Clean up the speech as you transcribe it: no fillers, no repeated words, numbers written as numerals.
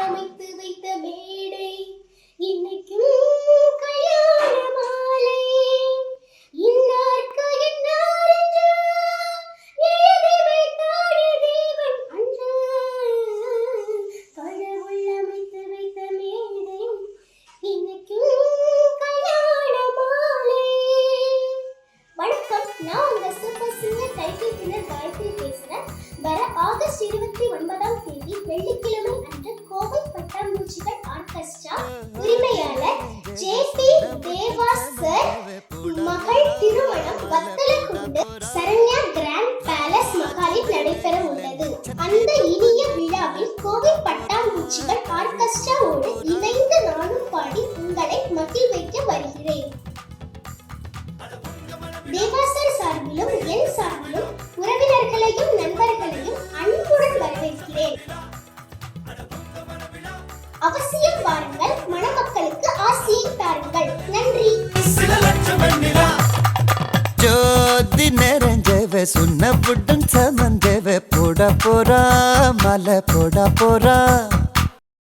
அமைத்து வைத்த மேடை இன்னைக்கும் கல்யாண மாலை இன்னார்க்கு இன்னார் என்று எழுதி வைத்தாரே தேவன் அன்று கடவுள் அமைத்து வைத்த மேடை இன்னைக்கும் கல்யாண மாலை. வணக்கம், நான் உங்க super singer title winner Gayathri பேசுறேன். வர ஆகஸ்ட் 29ஆம் தேதி வெள்ளிக்கிழமை அன்று கோவை பட்டாம்பூச்சிகள் ஆர்கெஸ்ட்ரா உரிமையாளர் ஜே.பி. தேவா சார் மகள் திருமணம் வத்தலக்குண்டு சரண்யா கிராண்ட் பேலஸ் மகாலில் நடைபெற உள்ளது. அந்த இனிய விழாவில் கோவை பட்டாம்பூச்சிகள் ஆர்கெஸ்ட்ராவோடு இணைந்து நானும் பாடி உங்களை மகிழ்விக்க வருகிறேன். தேவாசர் சார்பிலும் என் சார்பிலும் உறவினர்களையும் நண்பர்களையும் அன்புடன் வரவேற்கிறேன். அவசியம் வாருங்கள், மணமக்களுக்கு ஆசியை தாருங்கள். நன்றி. ஜோதி நிறைஞ்சவ சுண்ண புட்டன் சமந்தவ போட போறா மலை போட போறா.